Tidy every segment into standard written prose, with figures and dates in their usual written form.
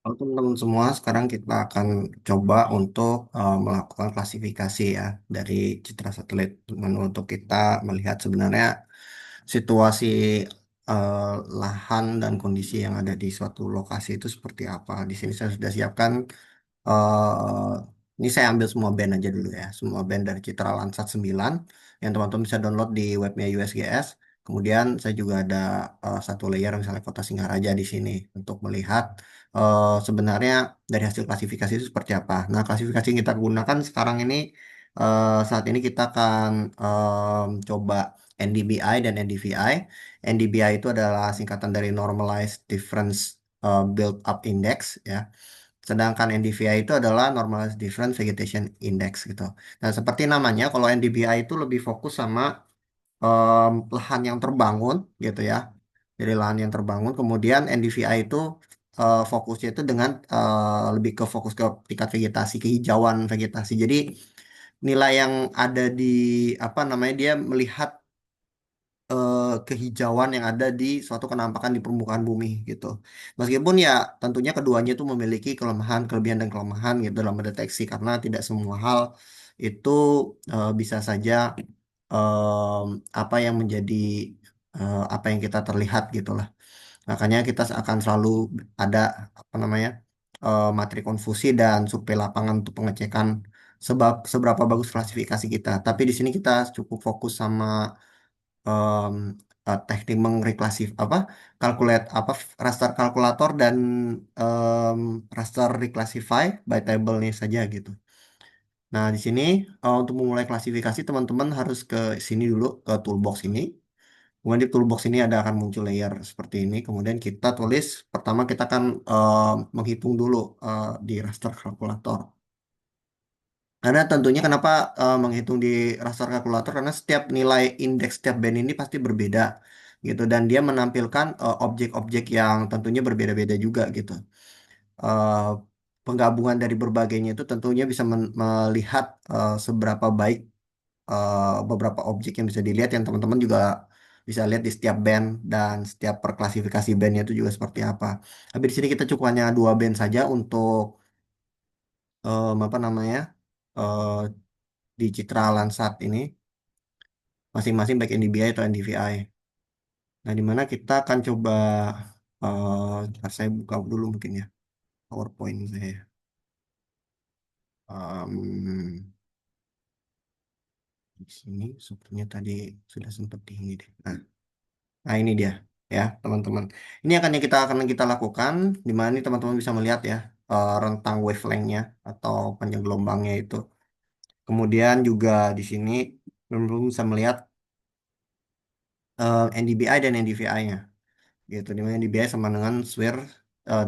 Halo teman-teman semua, sekarang kita akan coba untuk melakukan klasifikasi ya dari citra satelit untuk kita melihat sebenarnya situasi lahan dan kondisi yang ada di suatu lokasi itu seperti apa. Di sini saya sudah siapkan eh ini saya ambil semua band aja dulu ya, semua band dari Citra Landsat 9 yang teman-teman bisa download di webnya USGS. Kemudian saya juga ada satu layer misalnya kota Singaraja di sini untuk melihat sebenarnya dari hasil klasifikasi itu seperti apa. Nah, klasifikasi yang kita gunakan sekarang ini saat ini kita akan coba NDBI dan NDVI. NDBI itu adalah singkatan dari Normalized Difference Build Up Index ya. Sedangkan NDVI itu adalah Normalized Difference Vegetation Index gitu. Nah, seperti namanya, kalau NDVI itu lebih fokus sama lahan yang terbangun gitu ya. Jadi lahan yang terbangun. Kemudian NDVI itu fokusnya itu dengan lebih ke fokus ke tingkat vegetasi, kehijauan vegetasi. Jadi nilai yang ada di apa namanya dia melihat kehijauan yang ada di suatu kenampakan di permukaan bumi gitu. Meskipun ya tentunya keduanya itu memiliki kelemahan, kelebihan dan kelemahan gitu dalam mendeteksi karena tidak semua hal itu bisa saja em, apa yang menjadi apa yang kita terlihat gitu lah. Makanya kita akan selalu ada apa namanya materi konfusi dan survei lapangan untuk pengecekan sebab seberapa bagus klasifikasi kita. Tapi di sini kita cukup fokus sama em, teknik mengreklasif apa kalkulat apa raster kalkulator dan em, raster reclassify by table-nya saja gitu. Nah, di sini untuk memulai klasifikasi teman-teman harus ke sini dulu ke toolbox ini. Kemudian di toolbox ini ada akan muncul layer seperti ini. Kemudian kita tulis pertama kita akan menghitung dulu di raster kalkulator. Karena tentunya kenapa menghitung di raster kalkulator karena setiap nilai indeks setiap band ini pasti berbeda gitu dan dia menampilkan objek-objek yang tentunya berbeda-beda juga gitu. Eh, Penggabungan dari berbagainya itu tentunya bisa melihat seberapa baik beberapa objek yang bisa dilihat yang teman-teman juga bisa lihat di setiap band dan setiap perklasifikasi bandnya itu juga seperti apa. Tapi di sini kita cukup hanya dua band saja untuk apa namanya eh, di Citra Landsat ini masing-masing baik NDBI atau NDVI. Nah, di mana kita akan coba ntar saya buka dulu mungkin ya PowerPoint saya. Em, di sini sepertinya tadi sudah sempat di ini deh. Nah, ini dia ya, teman-teman. Ini akan yang kita lakukan di mana ini teman-teman bisa melihat ya rentang wavelength-nya atau panjang gelombangnya itu. Kemudian juga di sini teman-teman bisa melihat NDBI dan NDVI-nya gitu. Di mana NDBI sama dengan SWIR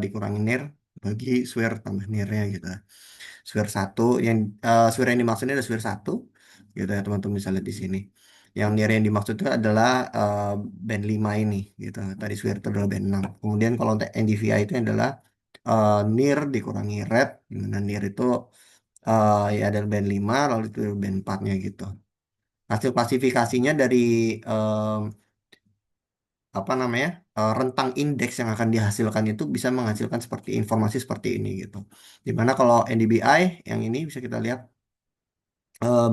dikurangi NIR bagi SWIR tambah NIR-nya gitu. SWIR satu yang SWIR yang dimaksudnya ada SWIR satu gitu ya teman-teman bisa lihat di sini. Yang NIR yang dimaksud itu adalah band 5 ini gitu. Tadi SWIR itu adalah band 6. Kemudian kalau untuk NDVI itu adalah NIR dikurangi red di mana NIR itu ya ada band 5 lalu itu band 4-nya gitu. Hasil klasifikasinya dari apa namanya rentang indeks yang akan dihasilkan itu bisa menghasilkan seperti informasi seperti ini gitu. Dimana kalau NDBI yang ini bisa kita lihat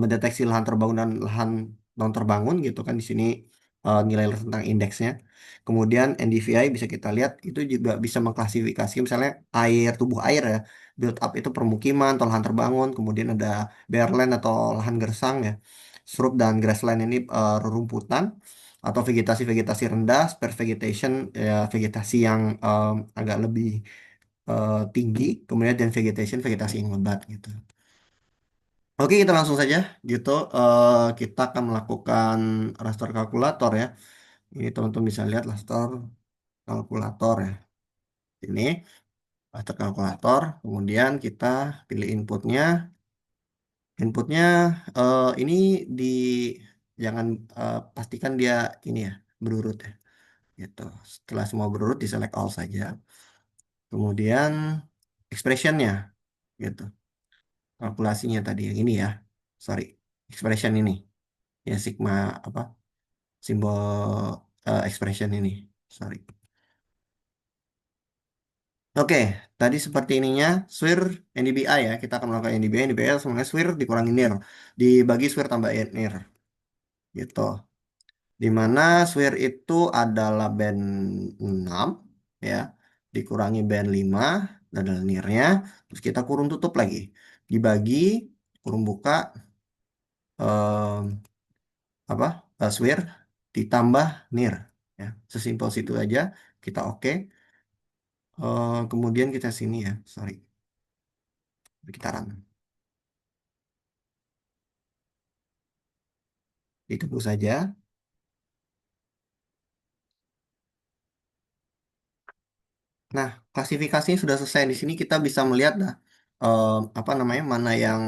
mendeteksi lahan terbangun dan lahan non terbangun gitu kan di sini nilai tentang indeksnya. Kemudian NDVI bisa kita lihat itu juga bisa mengklasifikasi misalnya air tubuh air ya build up itu permukiman atau lahan terbangun. Kemudian ada barren atau lahan gersang ya. Shrub dan grassland ini rerumputan atau vegetasi-vegetasi rendah, sparse vegetation ya vegetasi yang agak lebih tinggi, kemudian dan vegetation vegetasi yang lebat gitu. Oke, kita langsung saja gitu. Kita akan melakukan raster kalkulator ya. Ini teman-teman bisa lihat raster kalkulator ya. Ini raster kalkulator. Kemudian kita pilih inputnya. Inputnya ini di jangan pastikan dia ini ya berurut ya. Gitu. Setelah semua berurut, di select all saja. Kemudian expressionnya gitu. Kalkulasinya tadi yang ini ya. Sorry, expression ini ya sigma apa? Simbol expression ini. Sorry. Oke, tadi seperti ininya, SWIR NDBI ya. Kita akan melakukan NDBI, NDBI semuanya SWIR dikurangi NIR. Dibagi SWIR tambah NIR. Gitu. Di mana SWIR itu adalah band 6 ya. Dikurangi band 5 adalah NIR-nya. Terus kita kurung tutup lagi. Dibagi, kurung buka, em, apa? SWIR ditambah NIR. Ya. Sesimpel situ aja. Kita oke. Kemudian kita sini ya. Sorry. Sekitaran. Ditunggu saja. Nah, klasifikasinya sudah selesai. Di sini kita bisa melihat dah apa namanya mana yang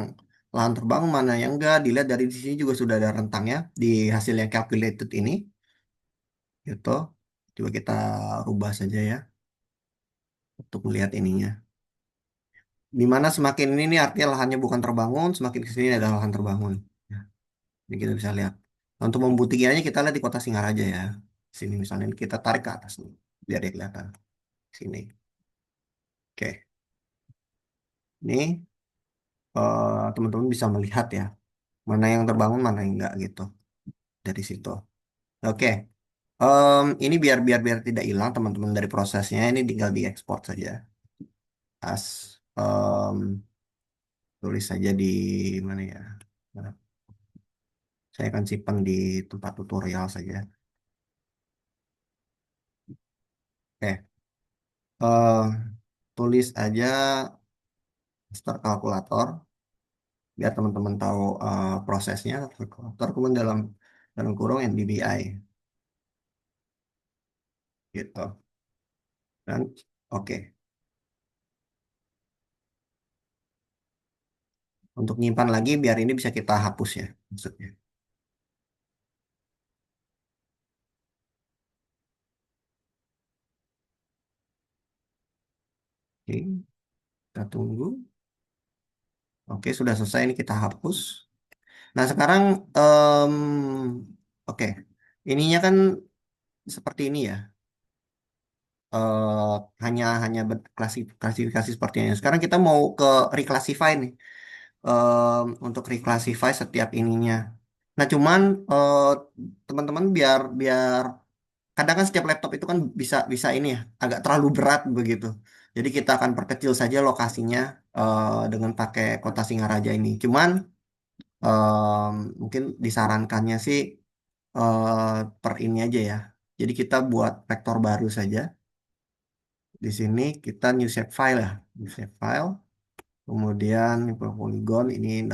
lahan terbang, mana yang enggak. Dilihat dari di sini juga sudah ada rentangnya di hasil yang calculated ini, gitu. Coba kita rubah saja ya untuk melihat ininya. Di mana semakin ini nih artinya lahannya bukan terbangun, semakin ke sini ada lahan terbangun. Ya, ini kita bisa lihat. Nah, untuk membuktikannya kita lihat di kota Singaraja ya. Sini misalnya kita tarik ke atas nih, biar dia kelihatan. Sini. Oke. Ini teman-teman bisa melihat ya mana yang terbangun mana yang enggak gitu dari situ. Oke. Ini biar biar biar tidak hilang teman-teman dari prosesnya ini tinggal diekspor saja. As tulis saja di mana ya. Nah, saya akan simpan di tempat tutorial saja. Oke. eh Tulis aja start kalkulator biar teman-teman tahu prosesnya kalkulator kemudian dalam kurung NDBI gitu. Dan oke. Untuk nyimpan lagi biar ini bisa kita hapus ya maksudnya. Oke, kita tunggu. Oke, sudah selesai ini kita hapus. Nah, sekarang oke. Ininya kan seperti ini ya. Eh hanya klasifikasi seperti ini. Sekarang kita mau ke reclassify nih. Untuk reclassify setiap ininya. Nah, cuman eh, teman-teman biar biar kadang kan setiap laptop itu kan bisa bisa ini ya agak terlalu berat begitu. Jadi kita akan perkecil saja lokasinya dengan pakai kota Singaraja ini. Cuman mungkin disarankannya sih per ini aja ya. Jadi kita buat vektor baru saja. Di sini kita new shape file ya, new shape file. Kemudian polygon ini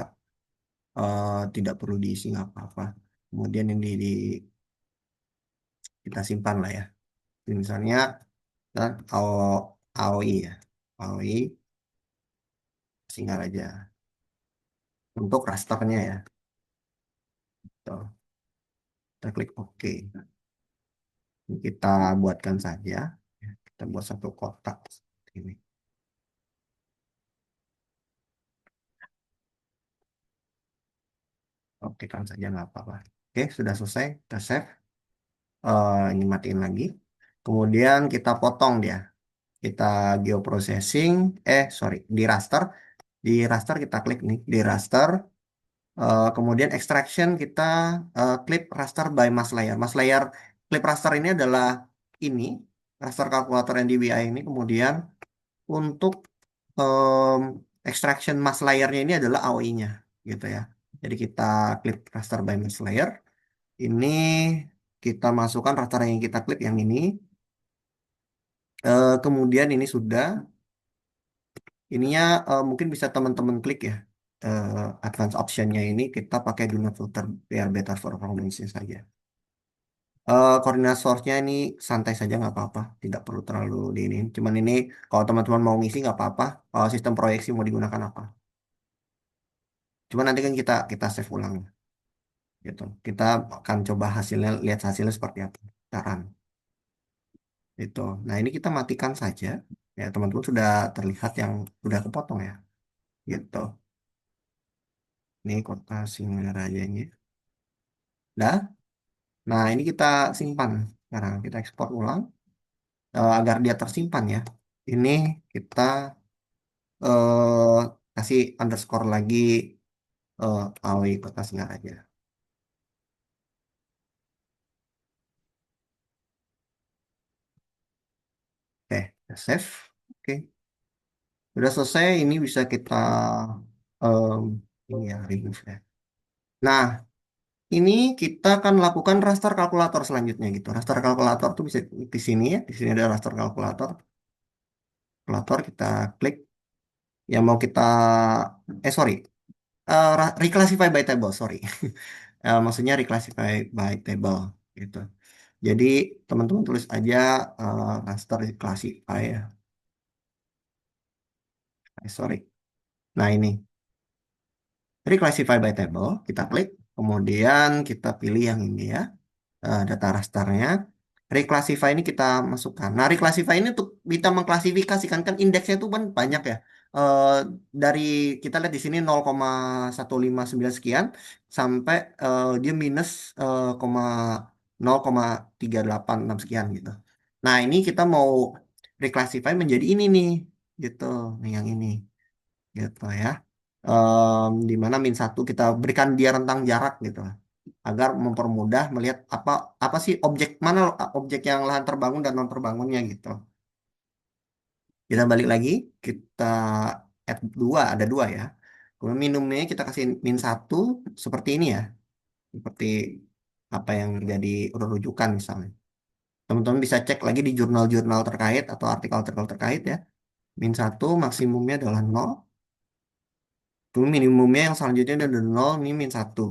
tidak perlu diisi nggak apa-apa. Kemudian ini kita simpan lah ya. Ini misalnya dan AOI ya, AOI Singaraja untuk rasternya ya. Tuh, kita klik OK. Ini kita buatkan saja. Kita buat satu kotak seperti ini. Oke kan saja nggak apa-apa. Oke, sudah selesai. Kita save. Ini matiin lagi. Kemudian kita potong dia. Kita geoprocessing. Sorry. Di raster. Di raster kita klik nih. Di raster. Kemudian extraction kita clip raster by mass layer. Mass layer clip raster ini adalah ini. Raster kalkulator NDVI ini. Kemudian untuk em, extraction mass layernya ini adalah AOI-nya. Gitu ya. Jadi kita klik raster by mass layer. Ini kita masukkan raster yang kita klik yang ini. Kemudian ini sudah, ininya mungkin bisa teman-teman klik ya. Advanced optionnya ini kita pakai do not filter biar better performance saja. Koordinat source-nya ini santai saja nggak apa-apa, tidak perlu terlalu di ini. Cuman ini kalau teman-teman mau ngisi nggak apa-apa. Sistem proyeksi mau digunakan apa? Cuman nanti kan kita save ulang gitu. Kita akan coba hasilnya, lihat hasilnya seperti apa. Sekarang. Itu. Nah, ini kita matikan saja. Ya, teman-teman sudah terlihat yang sudah kepotong ya. Gitu. Ini kota Singarajanya. Dah. Nah, ini kita simpan. Sekarang kita ekspor ulang agar dia tersimpan ya. Ini kita eh kasih underscore lagi AOI Kota Singaraja. Oke, kita save. Oke, udah selesai. Ini bisa kita em, ini ya remove ya. Nah, ini kita akan lakukan raster kalkulator selanjutnya gitu. Raster kalkulator tuh bisa di sini ya. Di sini ada raster kalkulator. Kalkulator kita klik. Yang mau kita sorry. Reclassify by table, sorry. Maksudnya reclassify by table gitu. Jadi teman-teman tulis aja raster reclassify ya. Sorry. Nah ini reclassify by table. Kita klik. Kemudian kita pilih yang ini ya. Data rasternya. Reclassify ini kita masukkan. Nah, reclassify ini untuk kita mengklasifikasikan kan indeksnya itu kan banyak ya. Eh, dari kita lihat di sini 0,159 sekian sampai dia minus 0,3866 sekian gitu. Nah, ini kita mau reclassify menjadi ini nih gitu. Nih yang ini gitu ya. Di mana min satu kita berikan dia rentang jarak gitu agar mempermudah melihat apa apa sih objek mana objek yang lahan terbangun dan non terbangunnya gitu. Kita balik lagi, kita add dua, ada dua ya. Kemudian minumnya kita kasih min satu seperti ini ya, seperti apa yang jadi rujukan misalnya. Teman-teman bisa cek lagi di jurnal-jurnal terkait atau artikel-artikel terkait ya. Min satu maksimumnya adalah nol. Kemudian minimumnya yang selanjutnya adalah nol, ini min satu.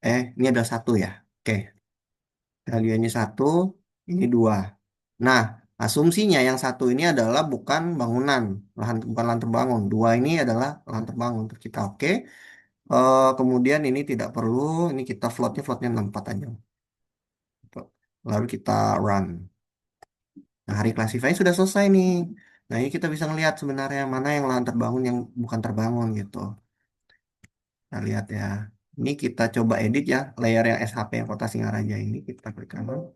Ini ada satu ya. Oke, value-nya satu, ini dua. Nah, asumsinya yang satu ini adalah bukan bangunan, bukan lahan terbangun. Dua ini adalah lahan terbangun. Untuk kita oke. Kemudian ini tidak perlu, ini kita floatnya 64 aja. Lalu kita run. Nah, hari classify sudah selesai nih. Nah, ini kita bisa ngelihat sebenarnya mana yang lahan terbangun, yang bukan terbangun gitu. Kita lihat ya. Ini kita coba edit ya, layer yang SHP yang Kota Singaraja ini. Kita klik kanan.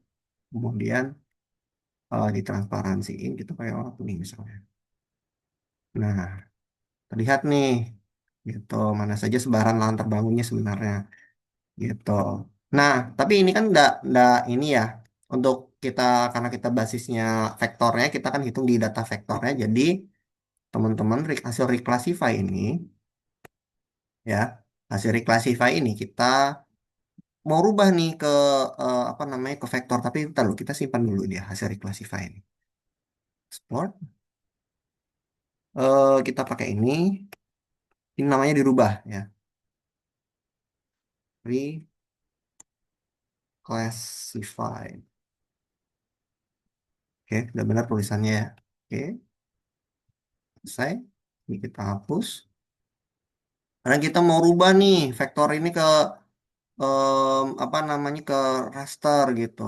Kemudian ditransparansiin gitu kayak waktu ini misalnya. Nah, terlihat nih, gitu. Mana saja sebaran lahan terbangunnya sebenarnya, gitu. Nah, tapi ini kan nggak ini ya. Untuk kita karena kita basisnya vektornya, kita kan hitung di data vektornya. Jadi teman-teman hasil reclassify ini, ya, hasil reclassify ini kita mau rubah nih ke apa namanya ke vektor. Tapi ntar dulu kita simpan dulu dia hasil reclassify ini. Export. Kita pakai ini. Ini namanya dirubah ya. Reclassify. Oke, udah benar tulisannya ya. Oke, selesai. Ini kita hapus. Karena kita mau rubah nih vektor ini ke apa namanya ke raster gitu.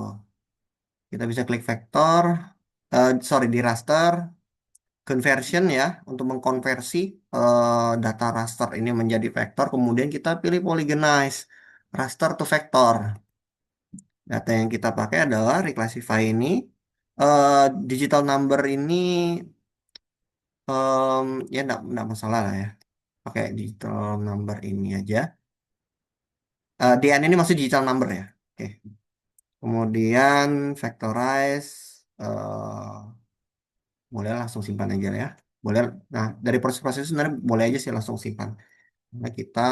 Kita bisa klik vektor, sorry di raster, conversion ya untuk mengkonversi data raster ini menjadi vektor. Kemudian kita pilih polygonize raster to vektor. Data yang kita pakai adalah reclassify ini. Digital number ini ya enggak masalah lah ya. Pakai digital number ini aja. DN ini masih digital number ya. Oke. Kemudian factorize. Boleh langsung simpan aja ya. Boleh. Nah, dari proses-proses itu sebenarnya boleh aja sih langsung simpan. Nah, kita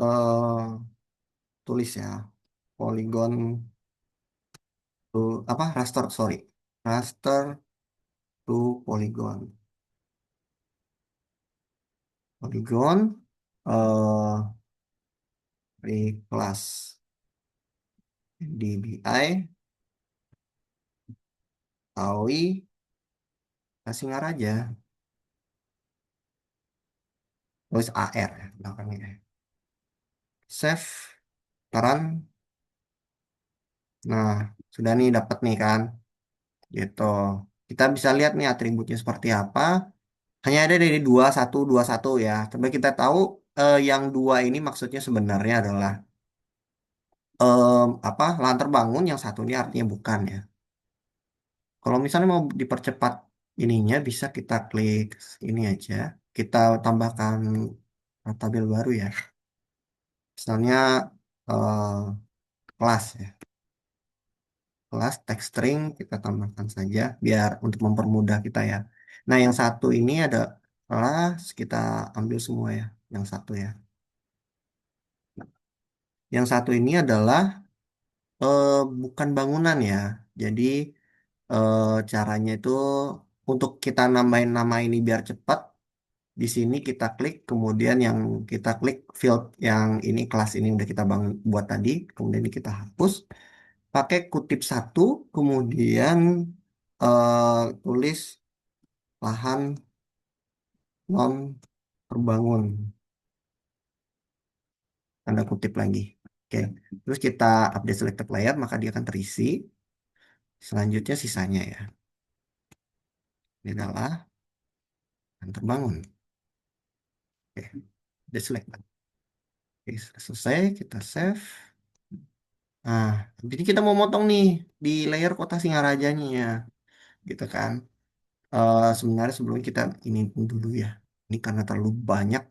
eh, tulis ya. Polygon to apa? Raster, sorry. Raster to polygon. Polygon di kelas DBI AOI kasih aja tulis AR ya belakangnya save taran. Nah, sudah nih dapat nih kan gitu. Kita bisa lihat nih atributnya seperti apa. Hanya ada dari 2121 ya. Tapi kita tahu yang dua ini maksudnya sebenarnya adalah apa lahan terbangun, yang satunya artinya bukan ya. Kalau misalnya mau dipercepat ininya, bisa kita klik ini aja. Kita tambahkan tabel baru ya. Misalnya eh, kelas ya. Kelas text string kita tambahkan saja biar untuk mempermudah kita ya. Nah, yang satu ini ada kelas kita ambil semua ya. Yang satu ya. Yang satu ini adalah eh, bukan bangunan ya. Jadi eh, caranya itu untuk kita nambahin nama ini biar cepat. Di sini kita klik, kemudian yang kita klik field yang ini kelas ini udah kita bangun buat tadi, kemudian ini kita hapus, pakai kutip satu, kemudian tulis lahan non terbangun, tanda kutip lagi. Oke, terus kita update selected layer, maka dia akan terisi. Selanjutnya sisanya ya, ini adalah lahan terbangun. Oke, update selected. Oke, sudah selesai, kita save. Nah, jadi kita mau motong nih di layer kota Singarajanya ya, gitu kan. Sebenarnya sebelum kita ini dulu ya, ini karena terlalu banyak,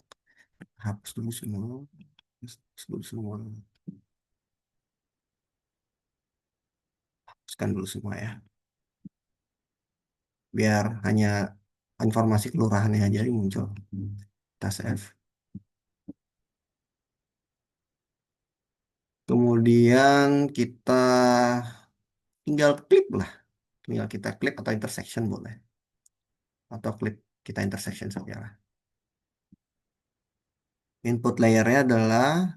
hapus dulu semua, hapus dulu semua, hapuskan dulu semua ya, biar hanya informasi kelurahannya aja yang muncul. Kita save. Kemudian kita tinggal klik lah, tinggal kita klik atau intersection boleh, atau klik kita intersection saja lah. Input layernya adalah,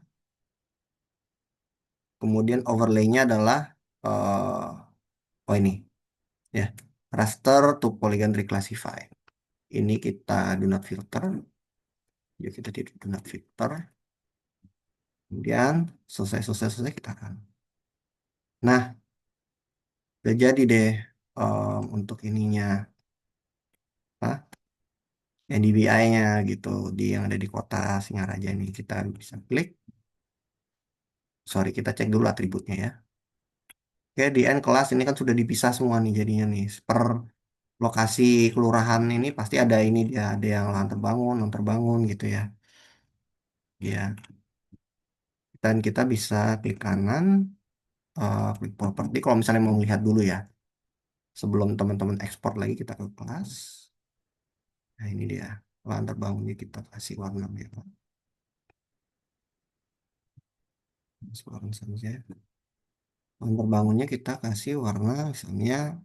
kemudian overlaynya adalah, oh ini ya, raster to polygon reclassify. Ini kita do not filter, ya kita tidak do not filter. Kemudian selesai kita akan. Nah, udah jadi deh untuk ininya, ah, NDVI-nya gitu di yang ada di kota Singaraja ini kita bisa klik. Sorry, kita cek dulu atributnya ya. Oke, di end kelas ini kan sudah dipisah semua nih jadinya nih. Per lokasi kelurahan ini pasti ada ini dia, ada yang lahan terbangun, non terbangun gitu ya. Ya, dan kita bisa klik kanan, klik properti kalau misalnya mau melihat dulu ya. Sebelum teman-teman ekspor lagi kita ke kelas. Nah, ini dia. Lahan terbangunnya kita kasih warna merah. Warna saja. Lahan terbangunnya kita kasih warna misalnya,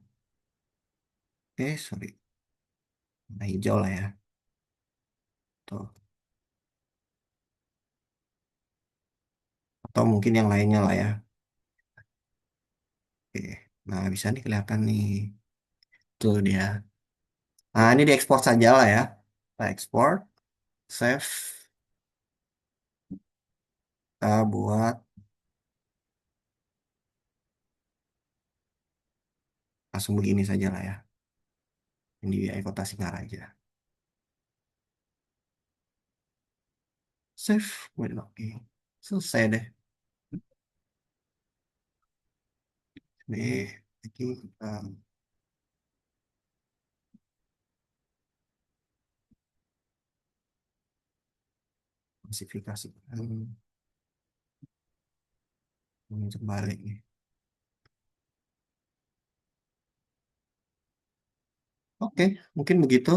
sorry, warna hijau lah ya. Tuh. Atau mungkin yang lainnya lah ya. Oke. Nah, bisa nih kelihatan nih. Tuh dia. Nah, ini diekspor saja lah ya. Kita ekspor, save, kita buat langsung begini saja lah ya. Ini di kota Singaraja. Save, kemudian oke. Selesai deh. Nih, lagi kita klasifikasikan. Ini terbalik nih. Oke, mungkin begitu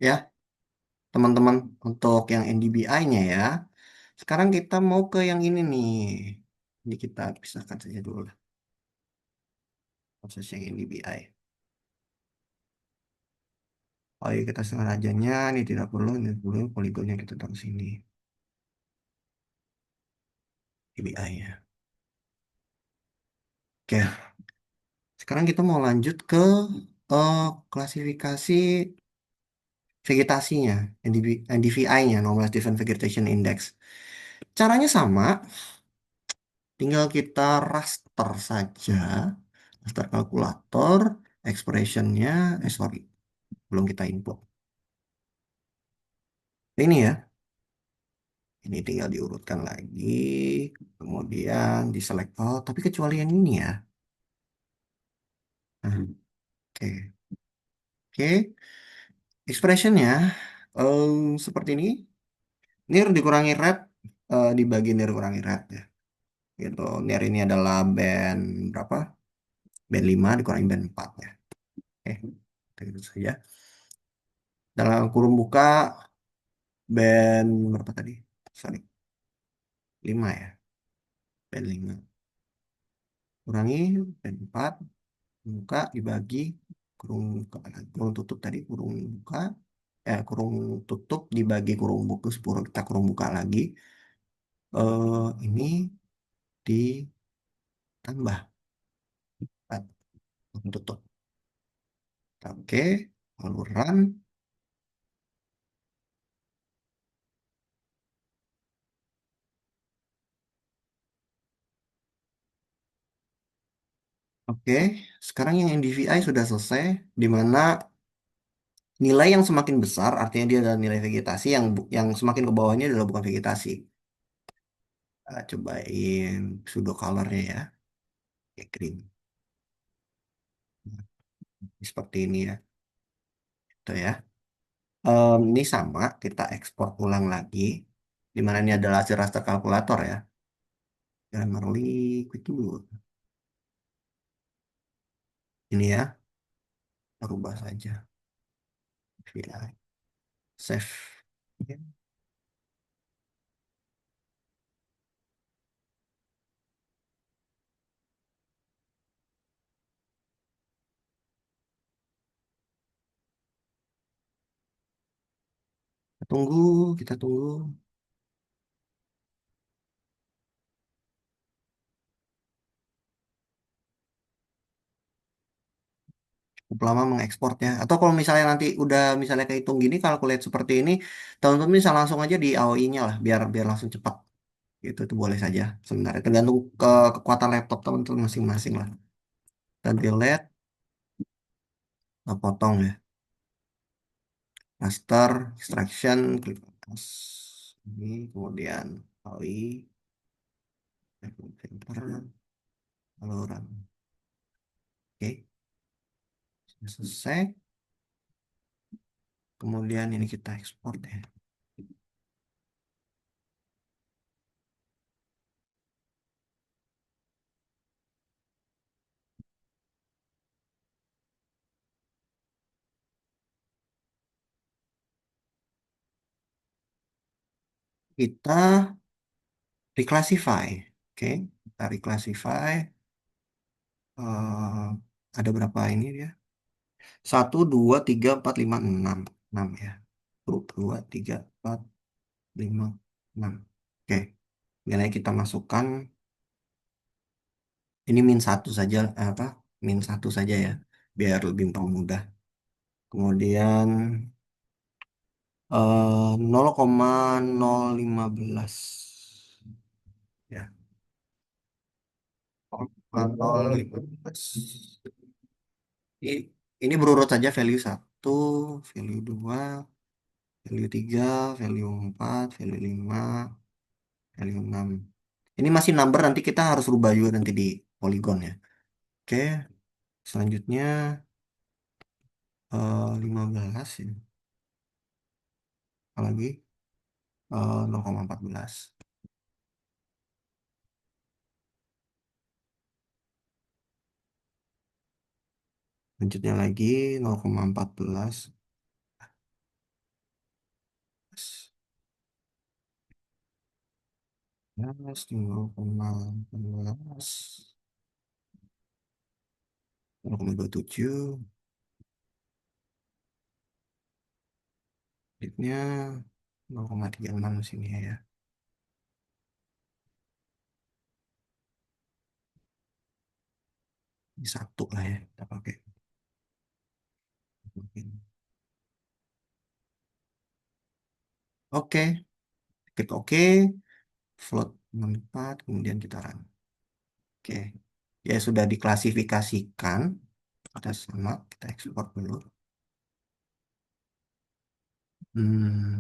ya teman-teman untuk yang NDBI-nya ya. Sekarang kita mau ke yang ini nih. Ini kita pisahkan saja dulu lah proses yang NDBI. Oh iya, kita sengajanya ini tidak perlu poligonnya kita taruh sini. NDBI-nya. Oke, sekarang kita mau lanjut ke eh, klasifikasi vegetasinya, NDVI-nya, Normalized Different Vegetation Index. Caranya sama, tinggal kita raster saja, raster kalkulator, expression-nya, sorry, belum kita input. Ini ya, ini tinggal diurutkan lagi, kemudian di select all, tapi kecuali yang ini ya. Nah, Oke, oke. Expressionnya seperti ini. Nir dikurangi red, dibagi nir kurangi red ya. Gitu. Nir ini adalah band berapa? Band 5 dikurangi band 4 ya. Oke, itu saja. Dalam kurung buka band berapa tadi? Sorry, 5 ya. Band 5. Kurangi band 4, buka dibagi kurung buka, kurung tutup tadi, kurung buka, kurung tutup dibagi kurung buka 10, kita kurung buka lagi. Ini ditambah 4, kurung tutup. Oke, lalu run. Oke, sekarang yang NDVI sudah selesai, di mana nilai yang semakin besar artinya dia adalah nilai vegetasi, yang semakin ke bawahnya adalah bukan vegetasi. Cobain pseudo colornya ya, kayak green. Seperti ini ya, itu ya. Ini sama, kita ekspor ulang lagi, di mana ini adalah hasil raster kalkulator ya. Grammarly, quick dulu. Ini ya, kita rubah saja. VI, save. Ya, tunggu, kita tunggu. Cukup lama mengekspornya. Atau kalau misalnya nanti udah misalnya kehitung gini, kalkulate seperti ini, teman-teman bisa langsung aja di AOI-nya lah, biar biar langsung cepat. Gitu, itu boleh saja sebenarnya. Tergantung ke kekuatan laptop teman-teman masing-masing lah. Dan delete, potong ya. Master, extraction, klik atas. Ini kemudian AOI, filter, lalu run. Oke, sudah selesai. Kemudian ini kita ekspor ya. Kita reclassify. Oke, kita reclassify. eh ada berapa ini dia? 1, 2, 3, 4, 5, 6. 6 ya. 2, 3, 4, 5, 6. Oke. Nilai kita masukkan. Ini min 1 saja. Apa? -1 saja ya. Biar lebih mempermudah. Kemudian 0,015. Ya. 0,015. Ini, ini berurut saja value 1, value 2, value 3, value 4, value 5, value 6. Ini masih number, nanti kita harus rubah juga nanti di Polygon ya. Oke, selanjutnya 15 ini. Apalagi 0,14. Selanjutnya lagi 0,14. 0,14, 0,27. Hitnya 0,36 sini ya. Ini satu lah ya kita pakai. Oke, klik oke, float 64, kemudian kita run. Oke, ya sudah diklasifikasikan. Kita sama, kita ekspor dulu. Hmm,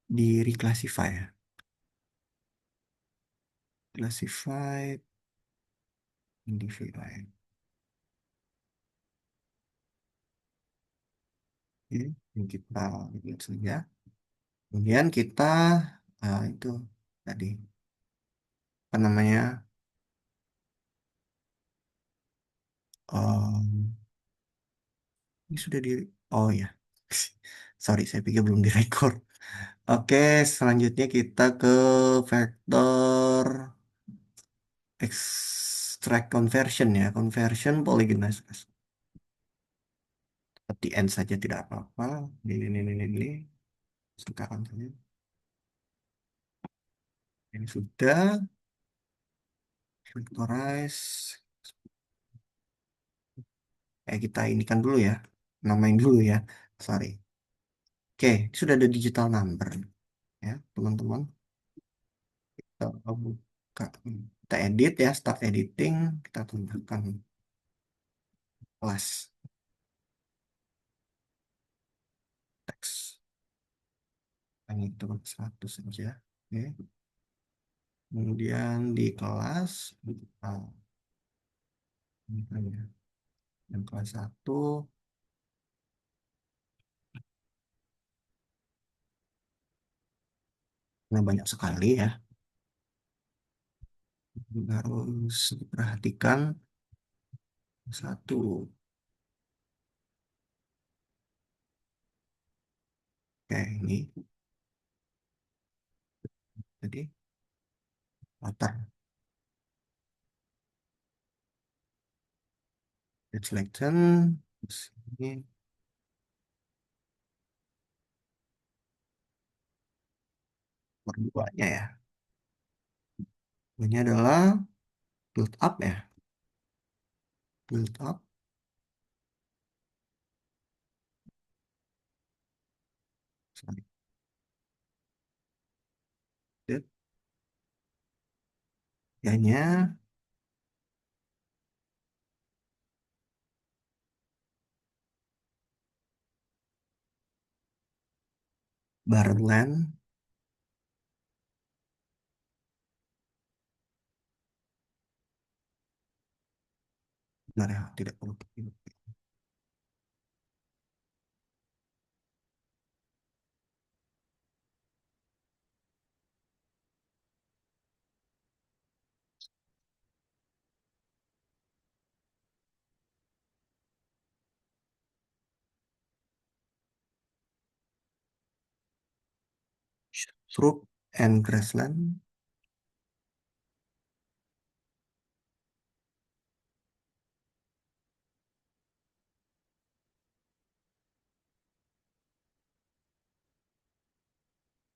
di reclassify ya. Classified, DVI. Oke, ini kita lihat saja. Kemudian kita itu tadi apa namanya? em, ini sudah di. Oh ya, sorry, saya pikir belum direkord. Oke, selanjutnya kita ke vektor extract conversion ya, conversion polygenesis. At the end saja tidak apa-apa. Ini. Sekarang saja. Ini sudah vectorize. Kita ini kan dulu ya. Namain dulu ya. Sorry. Oke, ini sudah ada digital number ya, teman-teman. Kita buka. Kita edit ya, start editing. Kita tambahkan kelas teks. Hanya itu satu saja. Oke. Kemudian di kelas, ah, ini kan ya. Yang kelas satu, ini banyak sekali ya. Harus diperhatikan satu. Oke, ini. Jadi, latar. Get selection. Terus ini berduanya ya. Ini adalah build up ya. Build up. Selected. Hanya Barland. Benar ya, tidak perlu. Shrub and grassland.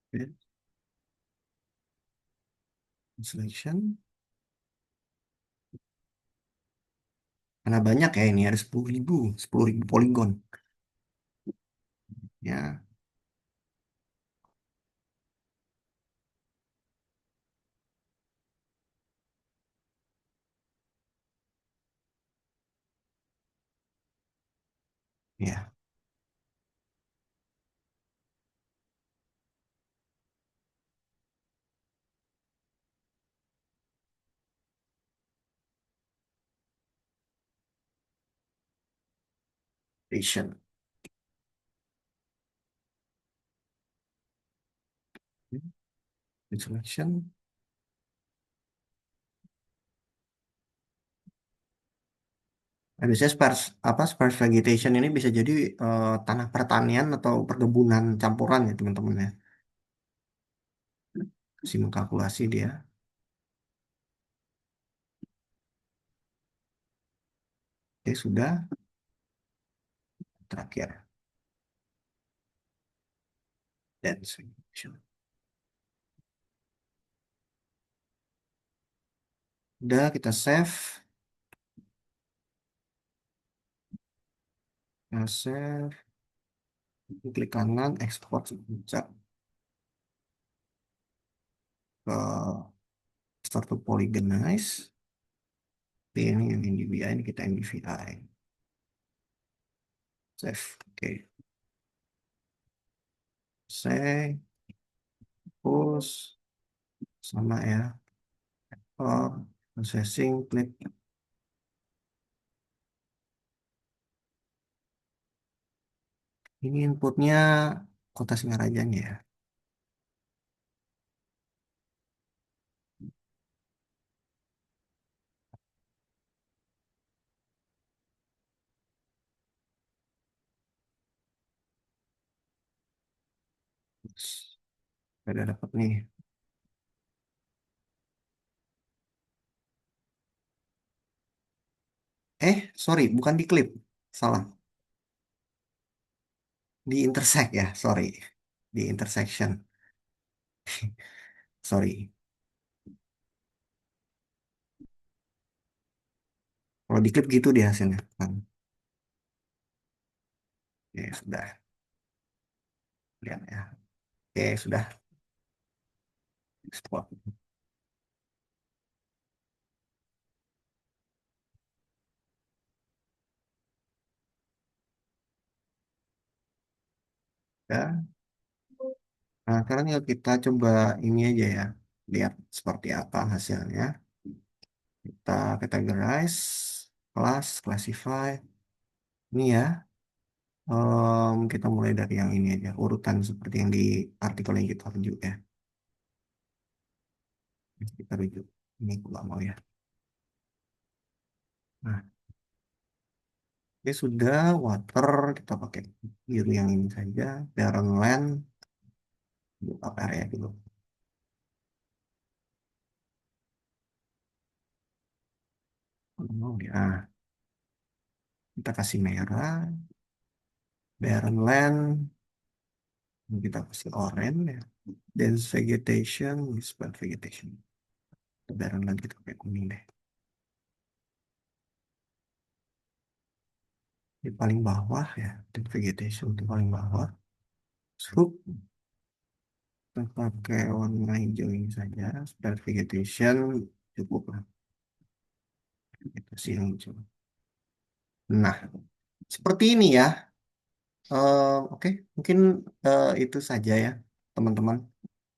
Oke, selection. Karena banyak ya ini ada 10.000 poligon. Ya, ya, station. Selection. Nah, biasanya sparse vegetation ini bisa jadi tanah pertanian atau perkebunan campuran ya teman-teman ya. Kasih mengkalkulasi dia. Oke, sudah. Terakhir. Dense vegetation. Udah kita save. Kita save. Klik kanan, export sebentar ke start to polygonize. Ini yang NDVI, ini kita NDVI. Save. Oke. Save. Push. Sama ya. Oh, processing, klik. Ini inputnya Kota Singaraja ya. Udah dapat nih. Sorry, bukan di klip. Salah. Di intersect ya, sorry. Di intersection. Sorry. Kalau di klip gitu dia hasilnya. Kan. Oke, sudah. Lihat ya. Oke, sudah. Export. Ya. Nah, sekarang ya kita coba ini aja ya. Lihat seperti apa hasilnya. Kita categorize, class, classify. Ini ya. Kita mulai dari yang ini aja. Urutan seperti yang di artikel yang kita rujuk ya. Kita rujuk. Ini aku nggak mau ya. Nah, ini sudah water. Kita pakai biru yang ini saja. Barren land. Buka area dulu. Oh, ya. Kita kasih merah. Barren land. Kita kasih oranye ya. Dense vegetation. Spread vegetation. Barren land kita pakai kuning deh. Di paling bawah ya. Dense vegetation di paling bawah. Scoop. Kita pakai warna hijau ini saja. Spread vegetation. Cukup lah. Itu sih yang hijau. Nah, seperti ini ya. Oke, mungkin itu saja ya, teman-teman.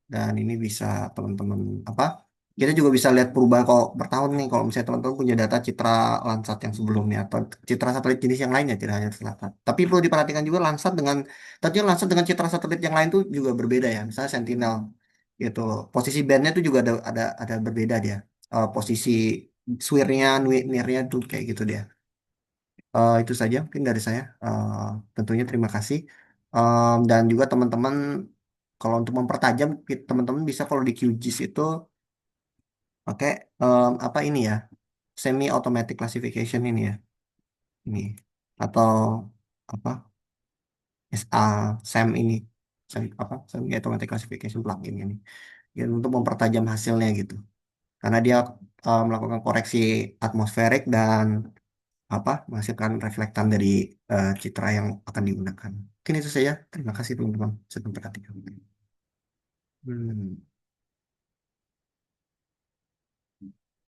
Dan ini bisa teman-teman apa? Kita juga bisa lihat perubahan kalau bertahun nih. Kalau misalnya teman-teman punya data citra Landsat yang sebelumnya atau citra satelit jenis yang lainnya, tidak hanya Landsat. Tapi perlu diperhatikan juga Landsat dengan tentunya Landsat dengan citra satelit yang lain tuh juga berbeda ya. Misalnya Sentinel gitu. Posisi bandnya tuh juga ada berbeda dia. Posisi swirnya, nirnya tuh kayak gitu dia. Itu saja mungkin dari saya. Tentunya terima kasih. Dan juga teman-teman kalau untuk mempertajam teman-teman bisa kalau di QGIS itu pakai apa ini ya, semi automatic classification ini ya, ini atau apa SEM ini, apa semi automatic classification plugin ini ya, untuk mempertajam hasilnya gitu karena dia melakukan koreksi atmosferik dan apa menghasilkan reflektan dari citra yang akan digunakan. Mungkin itu saja. Terima kasih teman-teman sudah memperhatikan. Hmm.